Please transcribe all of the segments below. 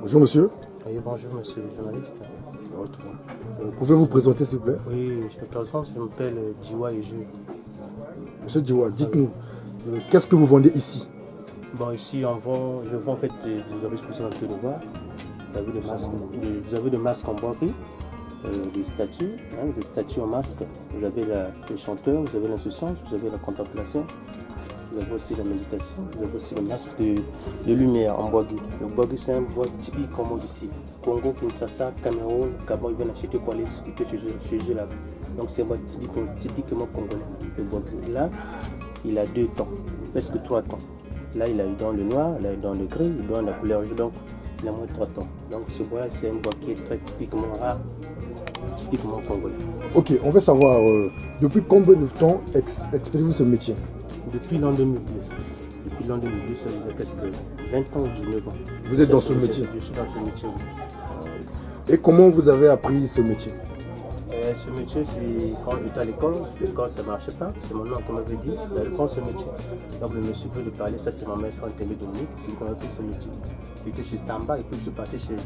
Bonjour monsieur. Oui, bonjour monsieur le journaliste. Pouvez-vous vous présenter s'il vous plaît? Oui, je me présente, je m'appelle Djiwa et Monsieur Djiwa, dites-nous, qu'est-ce que vous vendez ici? Bon, ici, je vends en fait des objets que vous avez de voir. Vous avez des masques en bois-gris, des statues en masque. Vous avez le chanteur, vous avez l'insouciance, vous avez la contemplation. Vous avez aussi la méditation, vous avez aussi le masque de lumière en bois-gris. Le bois-gris, c'est un bois typique comme on dit ici. Congo, Kinshasa, Cameroun, Gabon, ils viennent acheter pour aller expliquer chez eux là. Donc c'est un bois typiquement congolais. Le bois-gris, là, il a 2 tons, presque 3 tons. Là, il a eu dans le noir, là, il a dans le gris, il a dans la couleur jaune, donc il a moins de 3 tons. Donc ce bois-là, c'est un bois qui est très typiquement rare, typiquement congolais. Ok, on veut savoir, depuis combien de temps expérimentez-vous ce métier? Depuis l'an 2012. Depuis l'an 2012, ça faisait presque 20 ans, 19 ans. Vous êtes dans ce métier? Je suis dans ce métier, oui. Et comment vous avez appris ce métier? Ce métier, c'est quand j'étais à l'école ça ne marchait pas. C'est mon oncle qui m'avait dit prends ce métier. Donc je me suis pris de parler, ça c'est mon maître Tembe Dominique, celui qui m'a appris ce métier. J'étais chez Samba et puis je suis parti chez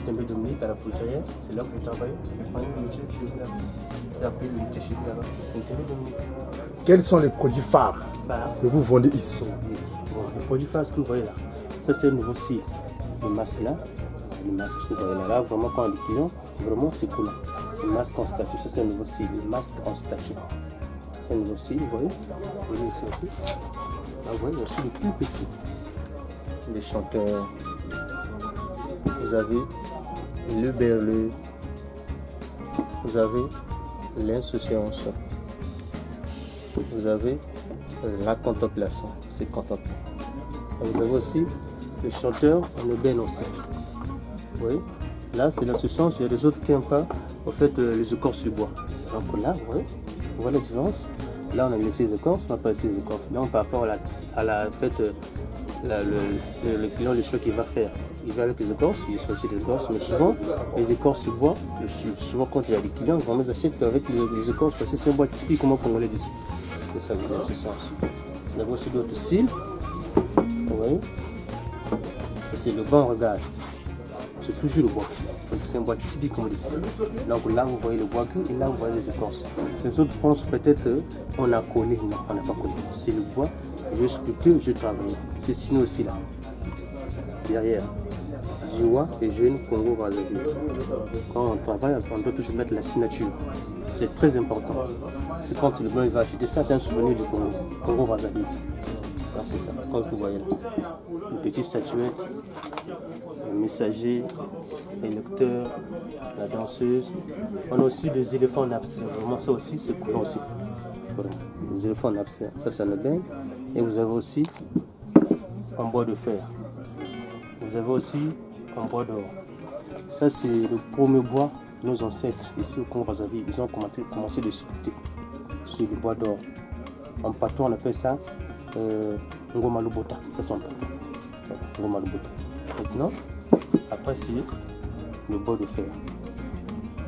Tembe Dominique à la poudrière. C'est là que j'ai travaillé. J'ai pris le métier chez lui là-bas. J'ai appris le métier chez lui là-bas. C'est Tembe Dominique. Quels sont les produits phares que vous vendez ici? Bon, le produit phare, ce que vous voyez là, ça c'est le nouveau cil. Le masque là, le masque que vous voyez là, vraiment quand on est client, vraiment c'est cool. Le masque en statue, ça c'est un nouveau cil. Le masque en statue, c'est un nouveau cil, vous voyez. Vous voyez ici aussi. Là, vous voyez aussi le plus petit. Les chanteurs. Vous avez le berleux. Vous avez l'insouciance. Vous avez la contemplation, c'est contempler. Vous avez aussi le chanteur, le ben aussi. Vous voyez, là c'est l'insouciance, il y a des autres qui n'aiment pas au fait les écorces du bois. Donc là, vous voyez la différence. Là on a laissé les écorces, on n'a pas laissé les écorces. Donc par rapport à la fête, le client, le choix qu'il va faire, il va avec les écorces, il choisit les écorces, mais souvent les écorces du bois, souvent quand il y a des clients, on les achète avec les écorces parce que c'est un bois typiquement congolais d'ici. C'est ça, l'insouciance. Nous avons aussi d'autres cils. Vous voyez, c'est le bon regard. C'est toujours le bois. Donc c'est un bois typique comme ici. Donc là vous voyez le bois gris et là vous voyez les écorces. Les autres pensent peut-être qu'on a collé. Non, on n'a pas collé. C'est le bois. Je sculpte, je travaille. C'est signé aussi là. Derrière. Djiwa et jeune Congo Brazzaville. Quand on travaille, on doit toujours mettre la signature. C'est très important. C'est quand le blanc va acheter ça, c'est un souvenir du Congo. Congo Brazzaville. Alors c'est ça, comme vous voyez là. Une petite statuette, le messager, les lecteurs, la danseuse. On a aussi des éléphants en abstrait. Vraiment ça aussi, c'est cool aussi. Voilà. Les éléphants en abstrait, ça, ça nous baigne. Et vous avez aussi en bois de fer. Vous avez aussi en bois d'or. Ça, c'est le premier bois de nos ancêtres ici au Congo Brazzaville. Ils ont commencé de sculpter sur le bois d'or. En patois, on appelle ça Ngoma Lubota. Ça, c'est en patois. Ngoma Lubota. Maintenant, après, c'est le bois de fer.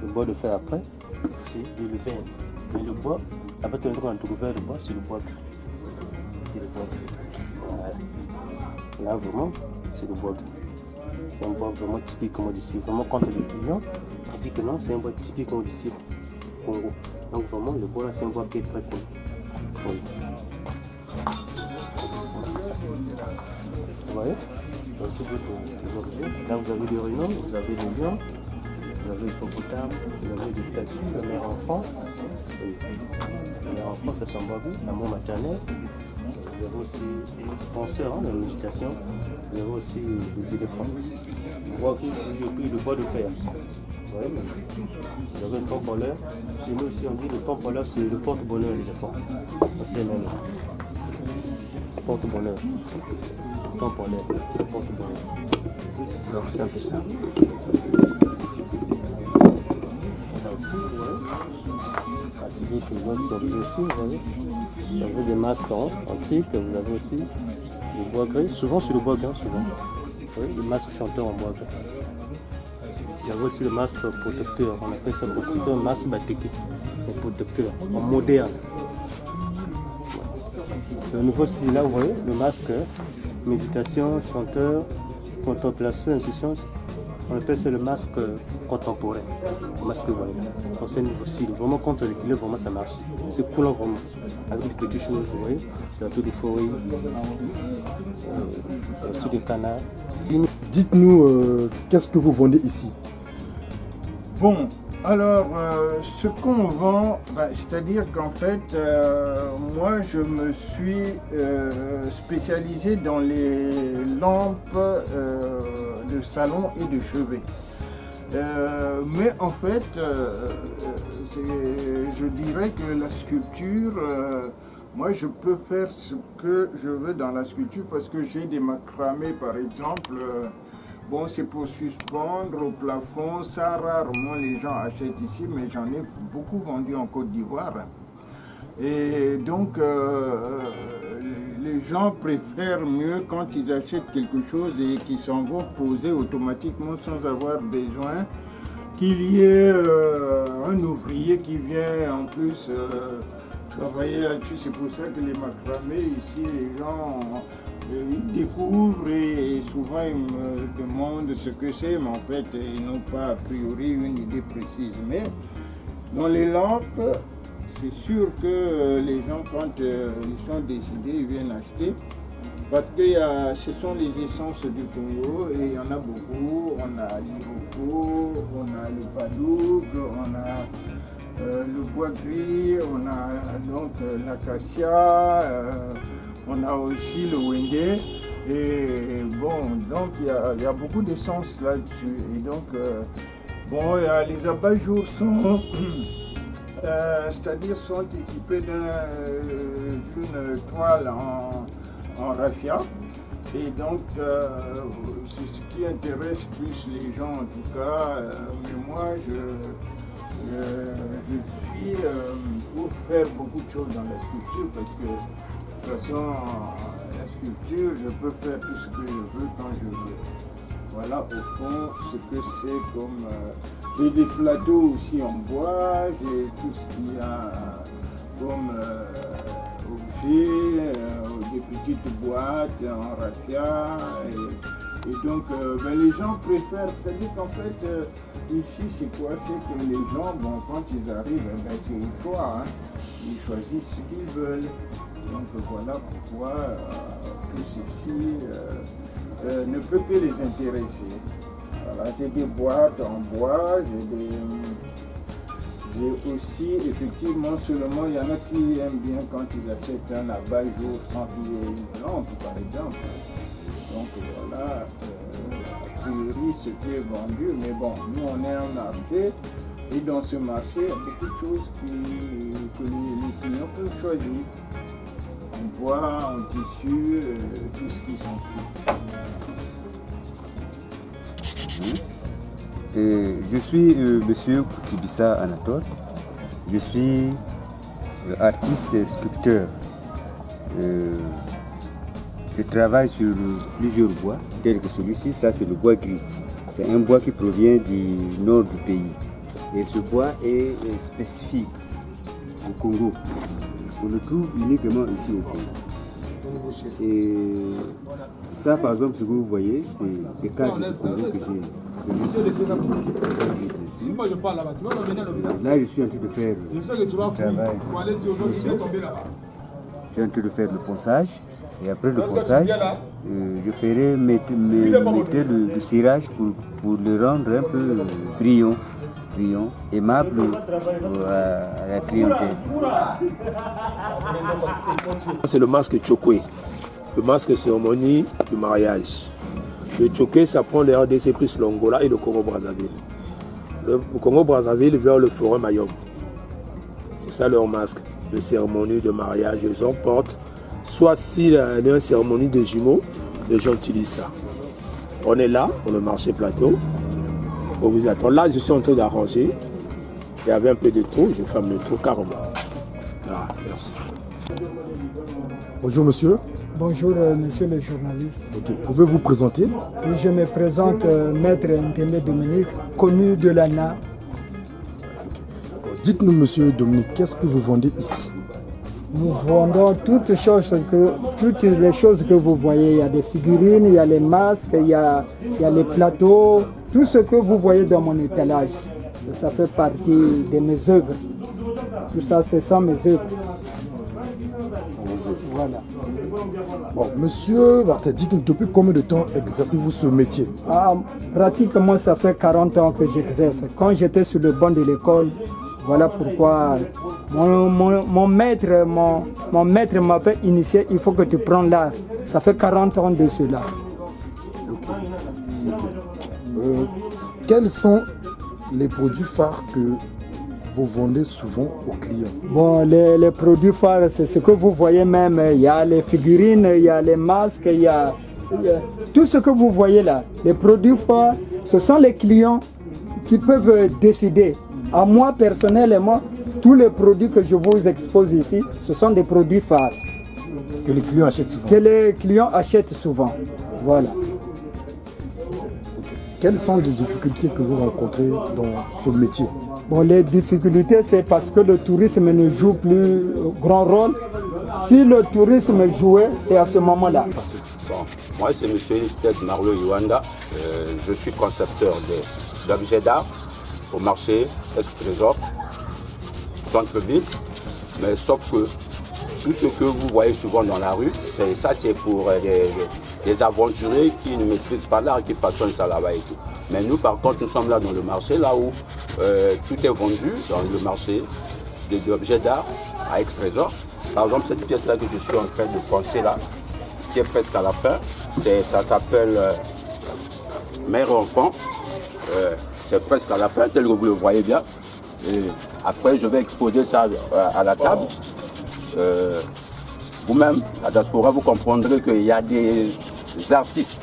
Le bois de fer, après, c'est le verre. Mais le bois, après, on a trouvé le bois, c'est le bois gris. C'est le bois gris. Voilà. Là, vraiment, c'est le bois gris. C'est un bois vraiment typique comme d'ici. Vraiment, quand le client dit que non, c'est un bois typique comme d'ici, Congo. Donc, vraiment, le bois là, c'est un bois qui est très cool. Oui. Vous voyez? Aussi d'autres objets. Là, vous avez des rhinos, vous avez des lions, vous avez des hippopotames, vous avez des statues, la mère enfant. Oui. La mère enfant, ça c'est un bois gris, l'amour maternel. Vous avez aussi des penseurs, la méditation. Vous avez aussi des éléphants. Vous voyez que j'ai pris le bois de fer. Vous voyez, vous avez le temple-bonheur. Chez nous aussi, on dit le temple-bonheur, c'est le porte-bonheur, l'éléphant. C'est même. Porte-bonheur. Temple-bonheur. Porte-bonheur. Donc, c'est un peu ça. Là aussi, vous voyez. C'est d'autres objets aussi, vous voyez. Vous avez des masques antiques, vous avez aussi le bois gris. Souvent, c'est le bois gris, souvent. Vous voyez, le masque chanteur en bois gris. Il y avait aussi le masque protecteur, on appelle ça protecteur, masque batéké, le protecteur, en moderne. Le nouveau, c'est là, vous voyez, le masque, méditation, chanteur, contemplation, insouciance, on appelle ça le masque contemporain, le masque voyant. Donc c'est difficile, vraiment contre l'équilibre, vraiment ça marche. C'est coulant vraiment, avec des petites choses, vous voyez, gâteau de forêt, sur des canards. Dites-nous, qu'est-ce que vous vendez ici? Bon, alors, ce qu'on vend, c'est-à-dire qu'en fait, moi, je me suis spécialisé dans les lampes de salon et de chevet. Mais en fait, je dirais que la sculpture, moi, je peux faire ce que je veux dans la sculpture parce que j'ai des macramés, par exemple. Bon, c'est pour suspendre au plafond. Ça, rarement les gens achètent ici, mais j'en ai beaucoup vendu en Côte d'Ivoire. Et donc, les gens préfèrent mieux quand ils achètent quelque chose et qu'ils s'en vont poser automatiquement sans avoir besoin qu'il y ait un ouvrier qui vient en plus travailler là-dessus. C'est pour ça que les macramés ici, les gens ils découvrent et souvent ils me demandent ce que c'est, mais en fait ils n'ont pas a priori une idée précise. Mais dans les lampes, c'est sûr que les gens, quand ils sont décidés, ils viennent acheter. Parce que ce sont les essences du Congo et il y en a beaucoup. On a l'iroko, on a le padouk, on a le bois gris, on a donc l'acacia, on a aussi le wenge. Et bon, donc il y a beaucoup d'essences là-dessus. Et donc, bon, les abat-jours sont... c'est-à-dire sont équipés d'une toile en raffia. Et donc, c'est ce qui intéresse plus les gens en tout cas. Mais moi, je suis pour faire beaucoup de choses dans la sculpture parce que de toute façon, la sculpture, je peux faire tout ce que je veux quand je veux. Voilà au fond ce que c'est comme... j'ai des plateaux aussi en bois, j'ai tout ce qu'il y a comme objets, des petites boîtes en raffia. Et donc les gens préfèrent, c'est-à-dire qu'en fait ici c'est quoi? C'est que les gens, bon, quand ils arrivent, c'est au choix, hein, ils choisissent ce qu'ils veulent. Donc voilà pourquoi tout ceci ne peut que les intéresser. Voilà, j'ai des boîtes en bois, j'ai aussi effectivement seulement, il y en a qui aiment bien quand ils achètent un abat-jour sans qu'il y ait une lampe par exemple. Donc voilà, a priori ce qui est vendu, mais bon, nous on est un marché et dans ce marché il y a beaucoup de choses que les clients peuvent choisir. En bois, en tissu, tout ce qui s'ensuit. Je suis monsieur Koutibissa Anatole. Je suis artiste et sculpteur. Je travaille sur plusieurs bois, tels que celui-ci. Ça, c'est le bois gris. C'est un bois qui provient du nord du pays. Et ce bois est spécifique au Congo. On le trouve uniquement ici au Congo. Et ça, par exemple, ce que vous voyez, c'est le cadre du Congo que j'ai. Là, je suis en train de faire le travail. Je suis en train de faire le ponçage. Et après le ponçage, je ferai mettre le cirage pour le rendre un peu brillant, aimable à la clientèle. C'est le masque Tchokwe, le masque cérémonie du mariage. Le Tchokwe, ça prend les RDC plus l'Angola et le Congo-Brazzaville. Le Congo-Brazzaville vers le Forum Mayom. C'est ça leur masque de cérémonie de mariage. Ils en portent. Soit s'il y a une cérémonie de jumeaux, les gens utilisent ça. On est là, on est marché plateau. On vous attend. Là, je suis en train d'arranger. Il y avait un peu de trou, je ferme le trou carrément. Ah, merci. Bonjour monsieur. Bonjour monsieur le journaliste. Ok, pouvez-vous vous présenter? Oui, je me présente Maître Ntembe Dominique, connu de l'ANA. Dites-nous monsieur Dominique, qu'est-ce que vous vendez ici? Nous vendons toutes les choses que vous voyez. Il y a des figurines, il y a les masques, il y a les plateaux, tout ce que vous voyez dans mon étalage. Ça fait partie de mes œuvres. Tout ça, ce sont mes œuvres. Voilà. Bon, monsieur Barthez, dites-nous, depuis combien de temps exercez-vous ce métier? Pratiquement, ça fait 40 ans que j'exerce. Quand j'étais sur le banc de l'école, voilà pourquoi mon maître m'avait initié, il faut que tu prennes l'art. Ça fait 40 ans de cela. Quels sont les produits phares que vous vendez souvent aux clients? Bon, les produits phares, c'est ce que vous voyez même. Il y a les figurines, il y a les masques, il y a tout ce que vous voyez là. Les produits phares, ce sont les clients qui peuvent décider. À moi, personnellement, tous les produits que je vous expose ici, ce sont des produits phares. Que les clients achètent souvent? Que les clients achètent souvent. Voilà. Quelles sont les difficultés que vous rencontrez dans ce métier? Bon, les difficultés, c'est parce que le tourisme ne joue plus grand rôle. Si le tourisme jouait, c'est à ce moment-là. Bon, moi, c'est M. Ted Marlo Iwanda. Je suis concepteur d'objets d'art au marché ex-trésor, centre-ville. Mais sauf que tout ce que vous voyez souvent dans la rue, c'est pour les aventuriers qui ne maîtrisent pas l'art, qui façonnent ça là-bas et tout. Mais nous, par contre, nous sommes là dans le marché, là où tout est vendu, dans le marché des objets d'art à ex-trésor. Par exemple, cette pièce-là que je suis en train de penser là, qui est presque à la fin, ça s'appelle Mère et enfant. C'est presque à la fin, tel que vous le voyez bien. Et après, je vais exposer ça à la table. Vous-même, à Diaspora, vous comprendrez qu'il y a des artistes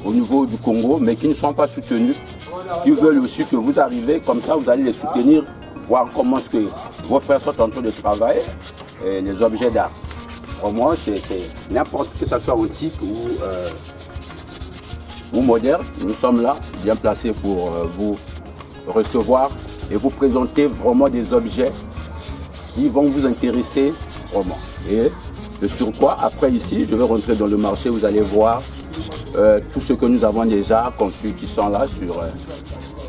au niveau du Congo, mais qui ne sont pas soutenus, qui veulent aussi que vous arrivez, comme ça vous allez les soutenir, voir comment est-ce que vos frères sont en train de travailler les objets d'art. Pour moi, c'est n'importe que ce soit antique ou moderne, nous sommes là, bien placés pour vous recevoir et vous présenter vraiment des objets qui vont vous intéresser vraiment. Et de surcroît, après ici, je vais rentrer dans le marché, vous allez voir tout ce que nous avons déjà conçu qui sont là sur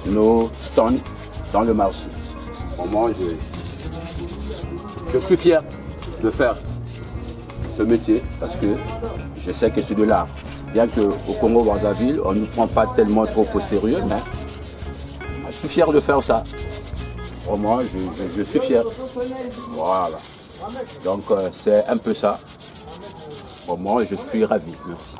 nos stands dans le marché. Vraiment, je suis fier de faire ce métier parce que je sais que c'est de l'art. Bien qu'au Congo-Brazzaville, on ne nous prend pas tellement trop au sérieux, mais je suis fier de faire ça. Vraiment, je suis fier. Voilà. Donc, c'est un peu ça. Vraiment, je suis ravi. Merci.